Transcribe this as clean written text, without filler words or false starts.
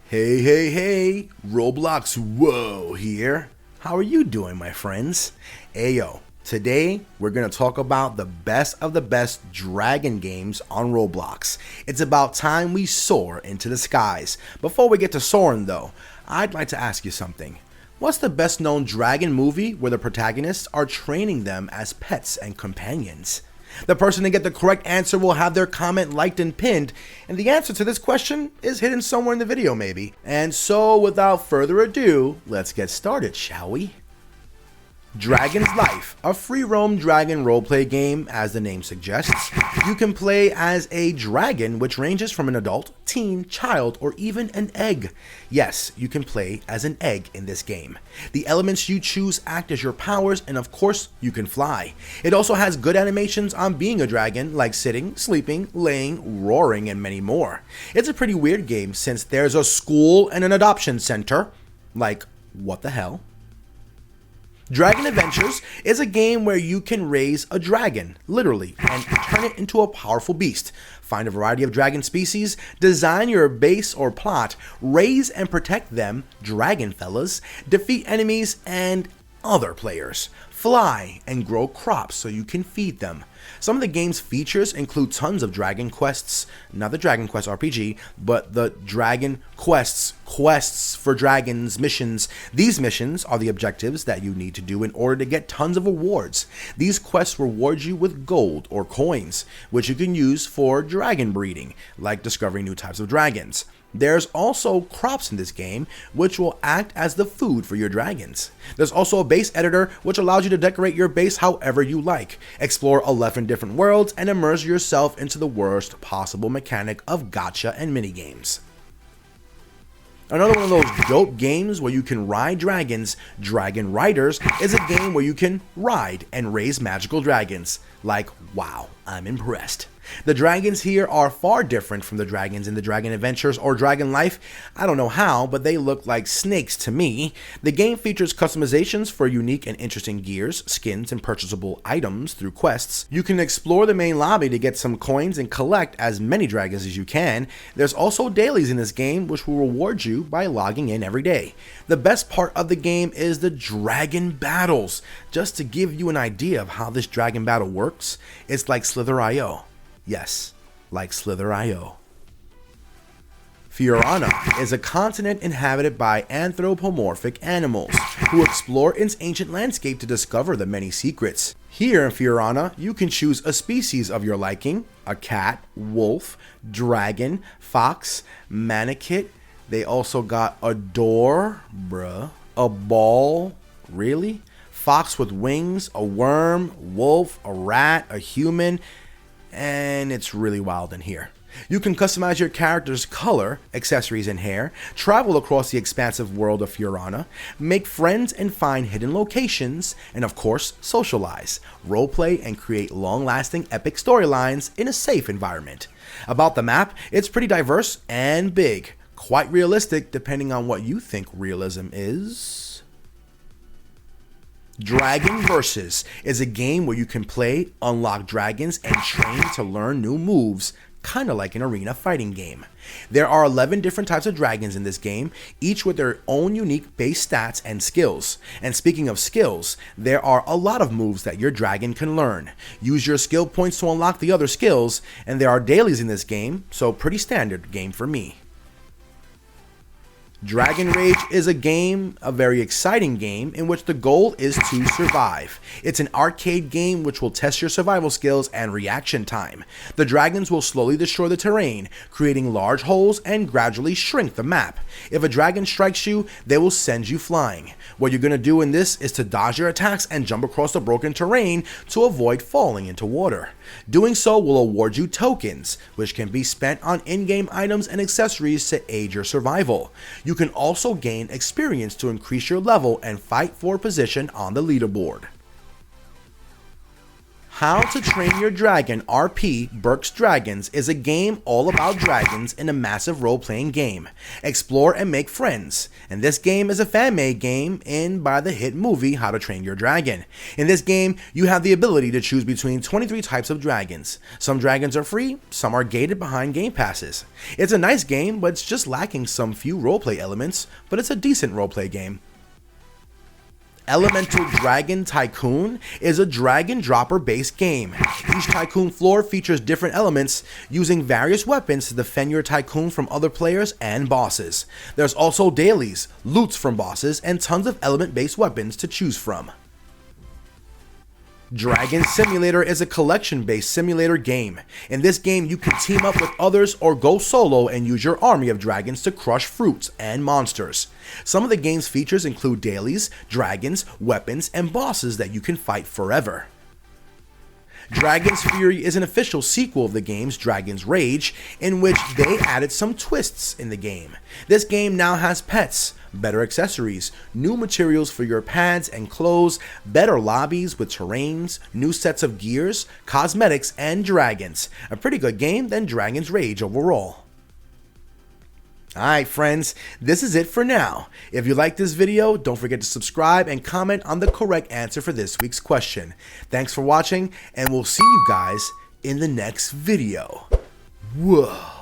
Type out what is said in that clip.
Hey, hey, hey, Roblox Woah here. How are you doing, my friends? Ayo, today we're going to talk about the best of the best dragon games on Roblox. It's about time we soar into the skies. Before we get to soaring though, I'd like to ask you something. What's the best known dragon movie where the protagonists are training them as pets and companions? The person to get the correct answer will have their comment liked and pinned, and the answer to this question is hidden somewhere in the video maybe. And so without further ado, let's get started, shall we? Dragon's Life, a free roam dragon roleplay game, as the name suggests. You can play as a dragon, which ranges from an adult, teen, child, or even an egg. Yes, you can play as an egg in this game. The elements you choose act as your powers, and of course, you can fly. It also has good animations on being a dragon, like sitting, sleeping, laying, roaring, and many more. It's a pretty weird game since there's a school and an adoption center. Like, what the hell? Dragon Adventures is a game where you can raise a dragon, literally, and turn it into a powerful beast. Find a variety of dragon species, design your base or plot, raise and protect them, dragon fellas, defeat enemies and other players, fly and grow crops so you can feed them. Some of the game's features include tons of dragon quests, not the Dragon Quest RPG, but the Dragon quests for dragons missions. These missions are the objectives that you need to do in order to get tons of rewards. These quests reward you with gold or coins, which you can use for dragon breeding, like discovering new types of dragons. There's also crops in this game, which will act as the food for your dragons. There's also a base editor, which allows you to decorate your base however you like, explore 11 different worlds, and immerse yourself into the worst possible mechanic of gacha and minigames. Another one of those dope games where you can ride dragons, Dragon Riders, is a game where you can ride and raise magical dragons. Like, wow, I'm impressed. The dragons here are far different from the dragons in the Dragon Adventures or Dragon Life. I don't know how, but they look like snakes to me. The game features customizations for unique and interesting gears, skins, and purchasable items through quests. You can explore the main lobby to get some coins and collect as many dragons as you can. There's also dailies in this game which will reward you by logging in every day. The best part of the game is the dragon battles. Just to give you an idea of how this dragon battle works, it's like Slither.io. Yes, like Slither.io. Fiorana is a continent inhabited by anthropomorphic animals who explore its ancient landscape to discover the many secrets. Here in Fiorana, you can choose a species of your liking: a cat, wolf, dragon, fox, manakit. They also got a door, a ball, really? Fox with wings, a worm, wolf, a rat, a human, and it's really wild in here. You can customize your character's color, accessories, and hair, travel across the expansive world of Fiorana, make friends and find hidden locations, and of course, socialize, roleplay, and create long-lasting epic storylines in a safe environment. About the map, it's pretty diverse and big, quite realistic depending on what you think realism is. Dragon Versus is a game where you can play, unlock dragons, and train to learn new moves, kind of like an arena fighting game. There are 11 different types of dragons in this game, each with their own unique base stats and skills. And speaking of skills, there are a lot of moves that your dragon can learn. Use your skill points to unlock the other skills, and there are dailies in this game, so pretty standard game for me. Dragon Rage is a very exciting game in which the goal is to survive. It's an arcade game which will test your survival skills and reaction time. The dragons will slowly destroy the terrain, creating large holes and gradually shrink the map. If a dragon strikes you, they will send you flying. What you're going to do in this is to dodge your attacks and jump across the broken terrain to avoid falling into water. Doing so will award you tokens, which can be spent on in-game items and accessories to aid your survival. You can also gain experience to increase your level and fight for position on the leaderboard. How to Train Your Dragon RP Burke's Dragons is a game all about dragons in a massive role-playing game. Explore and make friends. And this game is a fan-made game by the hit movie How to Train Your Dragon. In this game, you have the ability to choose between 23 types of dragons. Some dragons are free, some are gated behind game passes. It's a nice game, but it's just lacking some few roleplay elements, but it's a decent roleplay game. Elemental Dragon Tycoon is a dragon dropper based game. Each Tycoon floor features different elements, using various weapons to defend your Tycoon from other players and bosses. There's also dailies, loots from bosses, and tons of element based weapons to choose from. Dragon Simulator is a collection-based simulator game. In this game, you can team up with others or go solo and use your army of dragons to crush fruits and monsters. Some of the game's features include dailies, dragons, weapons, and bosses that you can fight forever. Dragon's Fury is an official sequel of the game's Dragon's Rage, in which they added some twists in the game. This game now has pets, better accessories, new materials for your pads and clothes, better lobbies with terrains, new sets of gears, cosmetics, and dragons. A pretty good game than Dragon's Rage overall. Alright friends, this is it for now. If you like this video, don't forget to subscribe and comment on the correct answer for this week's question. Thanks for watching, and we'll see you guys in the next video. Whoa.